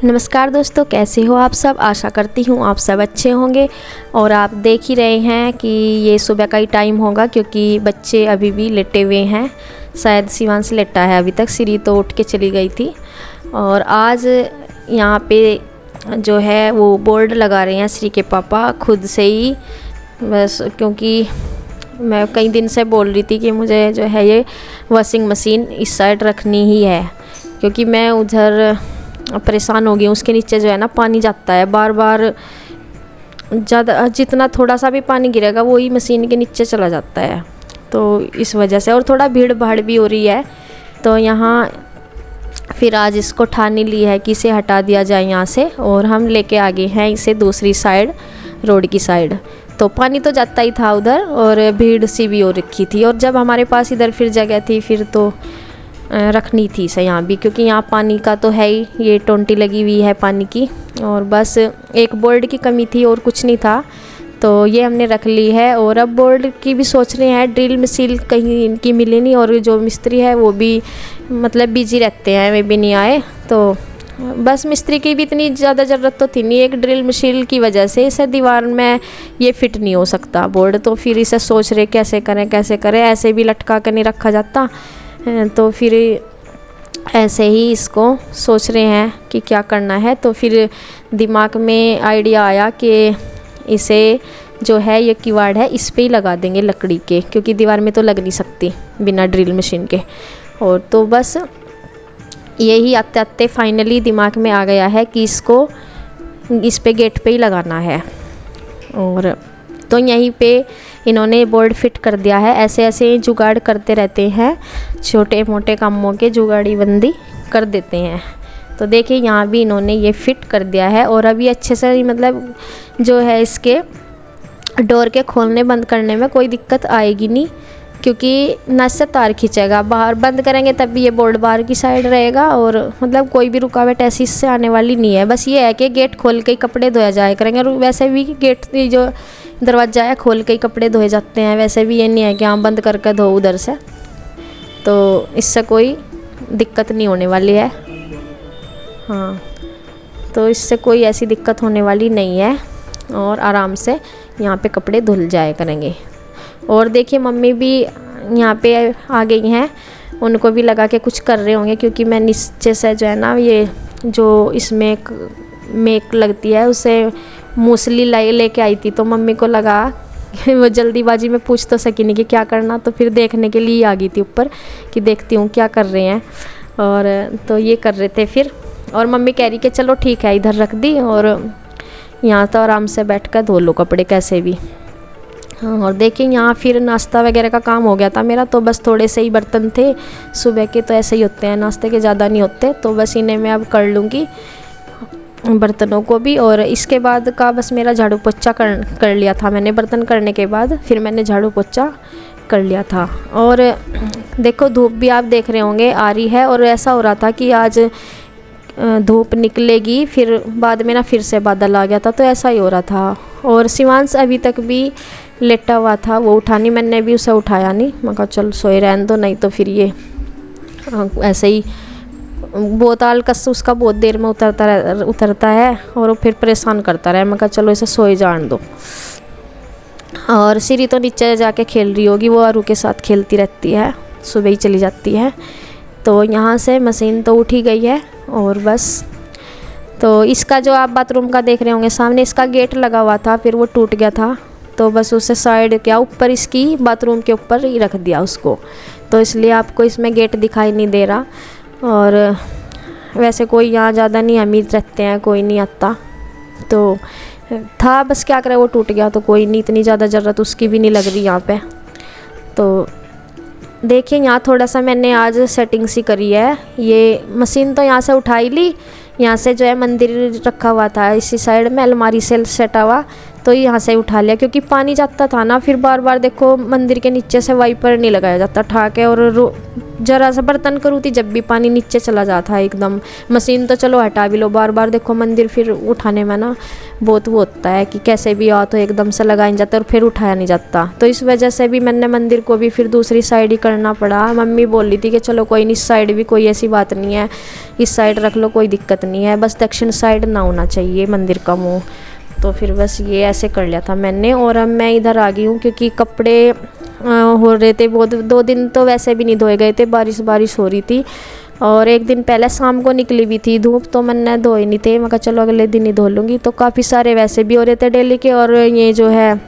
नमस्कार दोस्तों, कैसे हो आप सब। आशा करती हूँ आप सब अच्छे होंगे। और आप देख ही रहे हैं कि ये सुबह का ही टाइम होगा क्योंकि बच्चे अभी भी लेटे हुए हैं। शायद शिवांश लेटा है अभी तक, सीरी तो उठ के चली गई थी। और आज यहाँ पे जो है वो बोर्ड लगा रहे हैं श्री के पापा खुद से ही, बस क्योंकि मैं कई दिन से बोल रही थी कि मुझे जो है ये वॉशिंग मशीन इस साइड रखनी ही है, क्योंकि मैं उधर परेशान हो गई हूँ। उसके नीचे जो है ना पानी जाता है बार बार, ज़्यादा जितना थोड़ा सा भी पानी गिरेगा वही मशीन के नीचे चला जाता है, तो इस वजह से। और थोड़ा भीड़ भाड़ भी हो रही है, तो यहाँ फिर आज इसको ठानी ली है कि इसे हटा दिया जाए यहाँ से। और हम लेके आ गए हैं इसे दूसरी साइड, रोड की साइड। तो पानी तो जाता ही था उधर और भीड़ सी भी हो रखी थी। और जब हमारे पास इधर फिर जगह थी फिर तो रखनी थी इसे यहाँ भी, क्योंकि यहाँ पानी का तो है ही, ये टोंटी लगी हुई है पानी की। और बस एक बोर्ड की कमी थी और कुछ नहीं था, तो ये हमने रख ली है। और अब बोर्ड की भी सोच रहे हैं, ड्रिल मशीन कहीं इनकी मिली नहीं और जो मिस्त्री है वो भी मतलब बिजी रहते हैं, वे भी नहीं आए। तो बस मिस्त्री की भी इतनी ज़्यादा ज़रूरत तो थी नहीं, एक ड्रिल मशीन की वजह से इसे दीवार में ये फिट नहीं हो सकता बोर्ड। तो फिर इसे सोच रहे कैसे करें, ऐसे भी लटका कर नहीं रखा जाता। तो फिर ऐसे ही इसको सोच रहे हैं कि क्या करना है। तो फिर दिमाग में आइडिया आया कि इसे जो है ये किवाड़ है इस पे ही लगा देंगे लकड़ी के, क्योंकि दीवार में तो लग नहीं सकती बिना ड्रिल मशीन के। और तो बस यही आते आते फाइनली दिमाग में आ गया है कि इसको इस पे गेट पे ही लगाना है। और तो यहीं पे इन्होंने बोर्ड फिट कर दिया है। ऐसे ऐसे जुगाड़ करते रहते हैं, छोटे मोटे कामों के जुगाड़ी बंदी कर देते हैं। तो देखिए यहाँ भी इन्होंने ये फिट कर दिया है। और अभी अच्छे से मतलब जो है इसके डोर के खोलने बंद करने में कोई दिक्कत आएगी नहीं, क्योंकि न से तार खींचेगा। बाहर बंद करेंगे तब भी ये बोर्ड बाहर की साइड रहेगा और मतलब कोई भी रुकावट ऐसी इससे आने वाली नहीं है। बस ये है कि गेट खोल के ही कपड़े धोया जाया करेंगे। और वैसे भी गेट जो दरवाज़ा है खोल के ही कपड़े धोए जाते हैं, वैसे भी ये नहीं है कि हाँ बंद करके धो उधर से। तो इससे कोई दिक्कत नहीं होने वाली है। हाँ, तो इससे कोई ऐसी दिक्कत होने वाली नहीं है और आराम से यहाँ पे कपड़े धुल जाया करेंगे। और देखिए मम्मी भी यहाँ पे आ गई हैं, उनको भी लगा के कुछ कर रहे होंगे, क्योंकि मैं नीचे से जो है ना ये जो इसमें मेक लगती है उसे मूसली लेके आई थी। तो मम्मी को लगा वो जल्दीबाजी में पूछ तो सकी नहीं कि क्या करना, तो फिर देखने के लिए आ गई थी ऊपर कि देखती हूँ क्या कर रहे हैं। और तो ये कर रहे थे फिर। और मम्मी कह रही कि चलो ठीक है, इधर रख दी और यहाँ तो आराम से बैठ कर धो लो कपड़े कैसे भी। और देखिए यहाँ फिर नाश्ता वगैरह का काम हो गया था मेरा, तो बस थोड़े से ही बर्तन थे सुबह के, तो ऐसे ही होते हैं नाश्ते के, ज़्यादा नहीं होते। तो बस इन्हें मैं अब कर लूँगी बर्तनों को भी। और इसके बाद का बस मेरा झाड़ू पोछा कर लिया था मैंने। बर्तन करने के बाद फिर मैंने झाड़ू पोछा कर लिया था। और देखो धूप भी आप देख रहे होंगे आ रही है, और ऐसा हो रहा था कि आज धूप निकलेगी, फिर बाद में ना फिर से बादल आ गया था, तो ऐसा ही हो रहा था। और शिवांश अभी तक भी लेटा हुआ था, वो उठा नहीं, मैंने भी उसे उठाया नहीं। मैं कहा चल सोए रहने दो, नहीं तो फिर ये ऐसे ही बहुत आलकस उसका बहुत देर में उतरता है और वो फिर परेशान करता रहे। मैं कहा चलो इसे सोए जान दो। और सीरी तो नीचे जाके खेल रही होगी, वो आरू के साथ खेलती रहती है, सुबह ही चली जाती है। तो यहाँ से मशीन तो उठ ही गई है। और बस तो इसका जो आप बाथरूम का देख रहे होंगे सामने, इसका गेट लगा हुआ था, फिर वो टूट गया था, तो बस उसे साइड क्या ऊपर इसकी बाथरूम के ऊपर ही रख दिया उसको, तो इसलिए आपको इसमें गेट दिखाई नहीं दे रहा। और वैसे कोई यहाँ ज़्यादा नहीं अमीर रहते हैं, कोई नहीं आता, तो था बस क्या करे वो टूट गया, तो कोई नहीं, इतनी ज़्यादा ज़रूरत उसकी भी नहीं लग रही यहाँ पे। तो देखिए यहाँ थोड़ा सा मैंने आज सेटिंग सी करी है। ये मशीन तो यहाँ से उठाई ली, यहाँ से जो है मंदिर रखा हुआ था इसी साइड में अलमारी से सटा हुआ, तो यहाँ से उठा लिया, क्योंकि पानी जाता था ना, फिर बार बार देखो मंदिर के नीचे से वाइपर नहीं लगाया जाता ठाक है, और जरा सा बर्तन करूँ थी जब भी पानी नीचे चला जाता है एकदम। मशीन तो चलो हटा भी लो, बार बार देखो मंदिर फिर उठाने में ना बहुत वो होता है कि कैसे भी आओ तो एकदम से लगा नहीं जाता और फिर उठाया नहीं जाता। तो इस वजह से भी मैंने मंदिर को भी फिर दूसरी साइड ही करना पड़ा। मम्मी बोल रही थी कि चलो कोई नहीं, इस साइड भी कोई ऐसी बात नहीं है, इस साइड रख लो, कोई दिक्कत नहीं है, बस दक्षिण साइड ना होना चाहिए मंदिर का मुँह। तो फिर बस ये ऐसे कर लिया था मैंने। और अब मैं इधर आ गई हूँ क्योंकि कपड़े हो रहे थे बहुत, 2 दिन तो वैसे भी नहीं धोए गए थे, बारिश हो रही थी। और एक दिन पहले शाम को निकली भी थी धूप, तो मैंने धोए नहीं थे। मैं कहा चलो अगले दिन ही धो लूँगी। तो काफ़ी सारे वैसे भी हो रहे थे डेली के। और ये जो है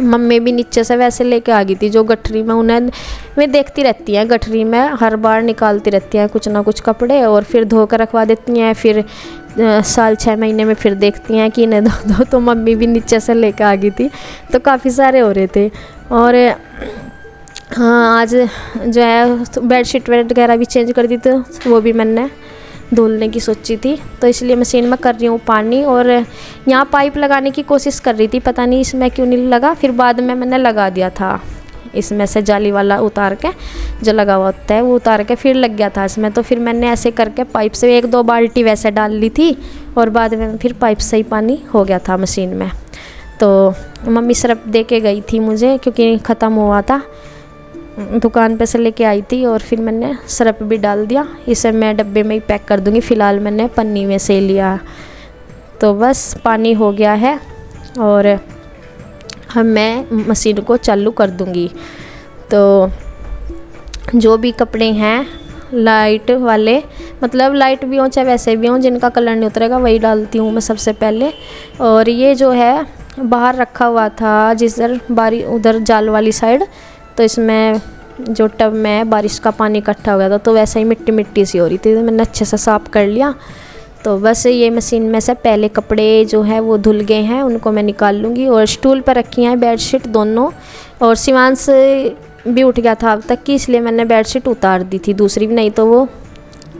मम्मी भी नीचे से वैसे लेके आ गई थी जो गठरी में, उन्हें मैं देखती रहती हैं गठरी में, हर बार निकालती रहती हैं कुछ ना कुछ कपड़े और फिर धो कर रखवा देती हैं। फिर साल 6 महीने में फिर देखती हैं कि इन्हें धो दो। तो मम्मी भी नीचे से लेके आ गई थी, तो काफ़ी सारे हो रहे थे। और हाँ, आज जो है बेडशीट वगैरह भी चेंज कर दी, तो वो भी मैंने धुलने की सोची थी, तो इसलिए मशीन में कर रही हूँ पानी। और यहाँ पाइप लगाने की कोशिश कर रही थी, पता नहीं इसमें क्यों नहीं लगा। फिर बाद में मैंने लगा दिया था, इसमें से जाली वाला उतार के जो लगा हुआ होता है वो उतार के फिर लग गया था इसमें। तो फिर मैंने ऐसे करके पाइप से 1-2 बाल्टी वैसे डाल ली थी और बाद में फिर पाइप से ही पानी हो गया था मशीन में। तो मम्मी सरफ दे के गई थी मुझे, क्योंकि ख़त्म हुआ था, दुकान पे से लेके आई थी। और फिर मैंने सरफ भी डाल दिया। इसे मैं डब्बे में ही पैक कर दूँगी, फ़िलहाल मैंने पन्नी में से लिया। तो बस पानी हो गया है और अब मैं मशीन को चालू कर दूँगी। तो जो भी कपड़े हैं लाइट वाले, मतलब लाइट भी हों चाहे वैसे भी हों, जिनका कलर नहीं उतरेगा वही डालती हूँ मैं सबसे पहले। और ये जो है बाहर रखा हुआ था जिधर उधर जाल वाली साइड, तो इसमें जो टब में बारिश का पानी इकट्ठा हो गया था, तो वैसे ही मिट्टी मिट्टी सी हो रही थी, तो मैंने अच्छे से साफ़ कर लिया। तो बस ये मशीन में से पहले कपड़े जो है वो धुल गए हैं, उनको मैं निकाल लूँगी। और स्टूल पर रखी हैं बेडशीट दोनों, और शिवांश भी उठ गया था अब तक कि, इसलिए मैंने बेडशीट उतार दी थी दूसरी भी, नहीं तो वो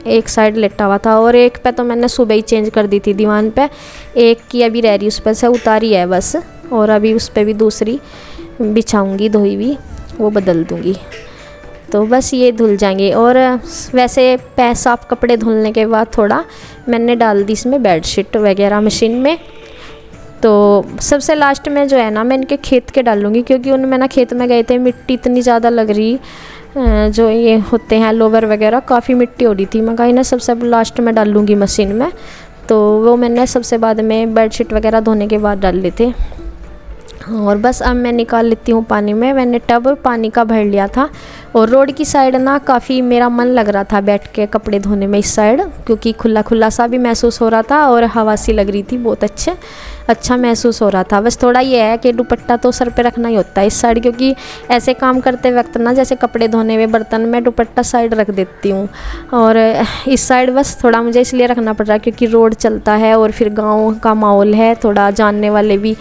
एक साइड लेटा हुआ था। और एक पे तो मैंने सुबह ही चेंज कर दी थी दीवान पे, एक की अभी रह रही, उस पर से उतारी है बस, और अभी उस पर भी दूसरी बिछाऊँगी धोई हुई, वो बदल दूँगी। तो बस ये धुल जाएंगे। और वैसे साफ कपड़े धुलने के बाद थोड़ा मैंने डाल दी इसमें बेडशीट वगैरह मशीन में। तो सबसे लास्ट में जो है ना मैं इनके खेत के डालूँगी, क्योंकि उनमें ना खेत में गए थे, मिट्टी इतनी ज़्यादा लग रही, जो ये होते हैं लोवर वगैरह, काफ़ी मिट्टी हो रही थी। मैं कहा इन्हें सबसे लास्ट में डालूँगी मशीन में, तो वो मैंने सबसे बाद में बेडशीट वगैरह धोने के बाद डाल लेते। और बस अब मैं निकाल लेती हूँ पानी में। मैंने टब पानी का भर लिया था, और रोड की साइड ना काफ़ी मेरा मन लग रहा था बैठ के कपड़े धोने में इस साइड, क्योंकि खुला खुला सा भी महसूस हो रहा था और हवा सी लग रही थी, बहुत अच्छा महसूस हो रहा था। बस थोड़ा ये है कि दुपट्टा तो सर पे रखना ही होता है इस साइड, क्योंकि ऐसे काम करते वक्त ना, जैसे कपड़े धोने में बर्तन में दुपट्टा साइड रख देती हूँ, और इस साइड बस थोड़ा मुझे इसलिए रखना पड़ रहा है क्योंकि रोड चलता है और फिर गाँव का माहौल है, थोड़ा जानने वाले भी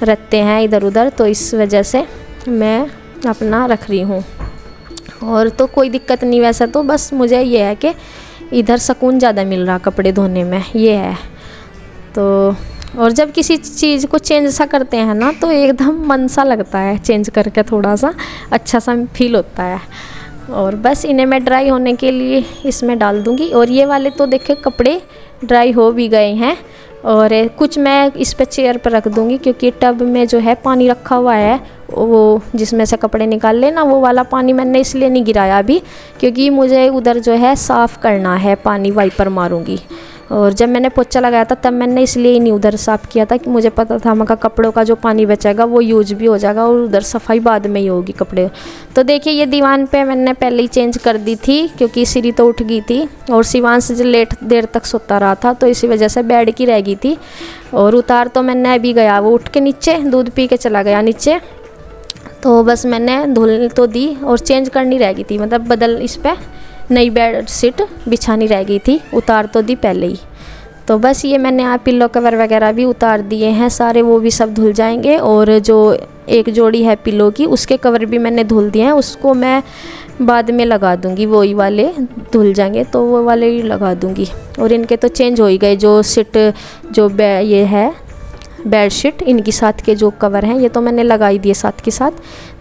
रहते हैं इधर उधर, तो इस वजह से मैं अपना रख रही हूँ। और तो कोई दिक्कत नहीं वैसा, तो बस मुझे ये है कि इधर सुकून ज़्यादा मिल रहा कपड़े धोने में, ये है। तो और जब किसी चीज़ को चेंज सा करते हैं ना, तो एकदम मन सा लगता है, चेंज करके थोड़ा सा अच्छा सा फील होता है। और बस इन्हें मैं ड्राई होने के लिए इसमें डाल दूँगी। और ये वाले तो देखे कपड़े ड्राई हो भी गए हैं, और कुछ मैं इस पे चेयर पर रख दूँगी, क्योंकि टब में जो है पानी रखा हुआ है, वो जिसमें से कपड़े निकाल लेना, वो वाला पानी मैंने इसलिए नहीं गिराया अभी, क्योंकि मुझे उधर जो है साफ़ करना है, पानी वाइपर मारूंगी। और जब मैंने पोछा लगाया था तब मैंने इसलिए ही नहीं उधर साफ़ किया था कि मुझे पता था मगर कपड़ों का जो पानी बचेगा वो यूज भी हो जाएगा, और उधर सफाई बाद में ही होगी कपड़े। तो देखिए ये दीवान पे मैंने पहले ही चेंज कर दी थी, क्योंकि सीरी तो उठ गई थी और शिवांश जो लेट देर तक सोता रहा था, तो इसी वजह से बेड की रह गई थी। और उतार तो मैंने अभी गया, वो उठ के नीचे दूध पी के चला गया नीचे, तो बस मैंने धुल तो दी और चेंज करनी रह गई थी, मतलब बदल इस पर नई बेड शीट बिछानी रह गई थी, उतार तो दी पहले ही। तो बस ये मैंने यहाँ पिल्लो कवर वगैरह भी उतार दिए हैं सारे, वो भी सब धुल जाएंगे। और जो एक जोड़ी है पिल्लो की, उसके कवर भी मैंने धुल दिए हैं, उसको मैं बाद में लगा दूँगी, वही वाले धुल जाएंगे तो वो वाले ही लगा दूँगी। और इनके तो चेंज हो ही गए, जो शीट जो ये है बेडशीट, इनकी साथ के जो कवर हैं ये तो मैंने लगाई दिए साथ के साथ।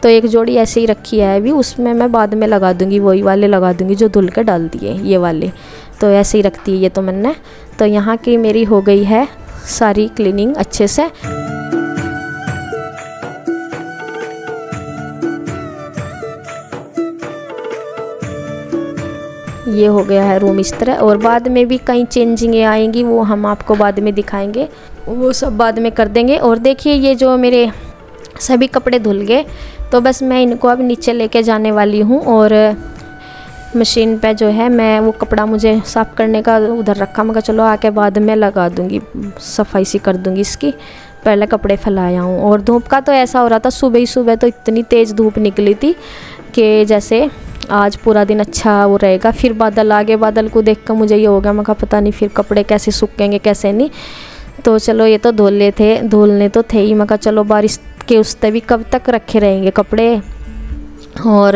तो एक जोड़ी ऐसे ही रखी है अभी, उसमें मैं बाद में लगा दूँगी, वही वाले लगा दूँगी जो धुल के डाल दिए ये वाले। तो ऐसे ही रखती है ये तो मैंने। तो यहाँ की मेरी हो गई है सारी क्लीनिंग अच्छे से। ये हो गया है रूम इस तरह, और बाद में भी कई चेंजिंगें आएंगी, वो हम आपको बाद में दिखाएंगे, वो सब बाद में कर देंगे। और देखिए ये जो मेरे सभी कपड़े धुल गए, तो बस मैं इनको अब नीचे लेके जाने वाली हूँ। और मशीन पे जो है मैं वो कपड़ा मुझे साफ़ करने का उधर रखा, मगर चलो आके बाद में लगा दूँगी, सफाई सी कर दूँगी इसकी, पहले कपड़े फैलाया हूँ। और धूप का तो ऐसा हो रहा था, सुबह ही सुबह तो इतनी तेज़ धूप निकली थी कि जैसे आज पूरा दिन अच्छा वो रहेगा, फिर बादल आ गए। बादल को देख कर मुझे ये हो गया, मैं कहा पता नहीं फिर कपड़े कैसे सूखेंगे कैसे नहीं। तो चलो ये तो धुलने तो थे ही, मैं कहा चलो बारिश के उस भी कब तक रखे रहेंगे कपड़े। और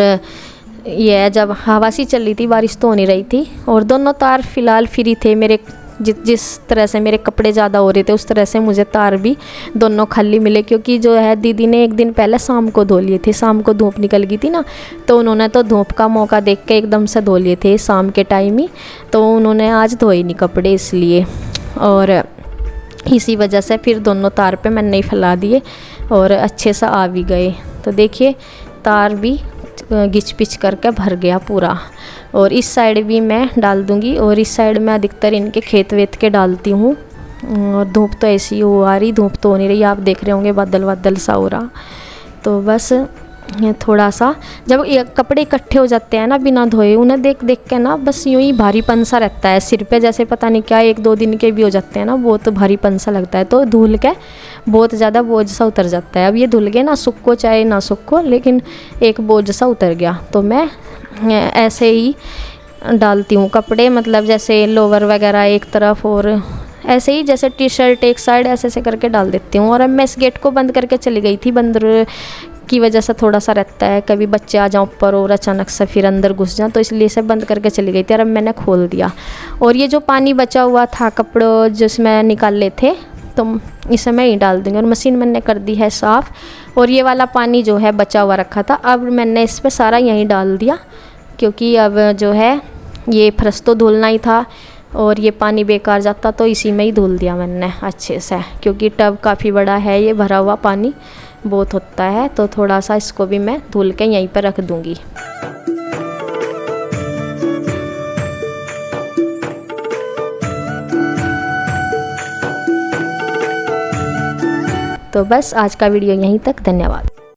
ये जब हवा सी चल रही थी, बारिश तो हो नहीं रही थी, और दोनों तार फिलहाल फ्री थे मेरे। जिस तरह से मेरे कपड़े ज़्यादा हो रहे थे उस तरह से मुझे तार भी दोनों खाली मिले, क्योंकि जो है दीदी ने एक दिन पहले शाम को धो लिए थे, शाम को धूप निकल गई थी ना, तो उन्होंने तो धूप का मौका देख के एकदम से धो लिए थे शाम के टाइम ही। तो उन्होंने आज धोए नहीं कपड़े इसलिए, और इसी वजह से फिर दोनों तार पे मैंने नहीं फैला दिए और अच्छे से आ भी गए। तो देखिए तार भी घिच पिच करके भर गया पूरा। और इस साइड भी मैं डाल दूंगी, और इस साइड में अधिकतर इनके खेत वेत के डालती हूँ। और धूप तो ऐसी हो आ रही, धूप तो हो नहीं रही, आप देख रहे होंगे बादल बादल सा हो रहा। तो बस थोड़ा सा जब ये कपड़े इकट्ठे हो जाते हैं ना बिना धोए, उन्हें देख देख के ना बस यूँ ही भारीपन सा रहता है सिर पे, जैसे पता नहीं क्या 1-2 दिन के भी हो जाते हैं ना, बहुत भारीपन सा लगता है। तो धुल के बहुत ज़्यादा बोझ सा उतर जाता है। अब ये धुल गए ना, सूखो चाहे ना सूखो, लेकिन एक बोझ सा उतर गया। तो मैं ऐसे ही डालती हूँ कपड़े, मतलब जैसे लोवर वगैरह एक तरफ, और ऐसे ही जैसे टी शर्ट एक साइड, ऐसे ऐसे करके डाल देती हूँ। और अब मैं इस गेट को बंद करके चली गई थी, बंदर की वजह से थोड़ा सा रहता है, कभी बच्चे आ जाओ ऊपर और अचानक से फिर अंदर घुस जाए, तो इसलिए इसे बंद करके चली गई थी। और अब मैंने खोल दिया। और ये जो पानी बचा हुआ था कपड़ों जिसमें निकाल ले थे, तो इसे मैं ही डाल दूँगी। और मशीन मैंने कर दी है साफ़। और ये वाला पानी जो है बचा हुआ रखा था, अब मैंने इस पर सारा यहीं डाल दिया, क्योंकि अब जो है ये फर्श तो धुलना ही था और ये पानी बेकार जाता, तो इसी में ही धुल दिया मैंने अच्छे से, क्योंकि टब काफ़ी बड़ा है, ये भरा हुआ पानी बहुत होता है। तो थोड़ा सा इसको भी मैं धुल के यहीं पर रख दूँगी। तो बस आज का वीडियो यहीं तक, धन्यवाद।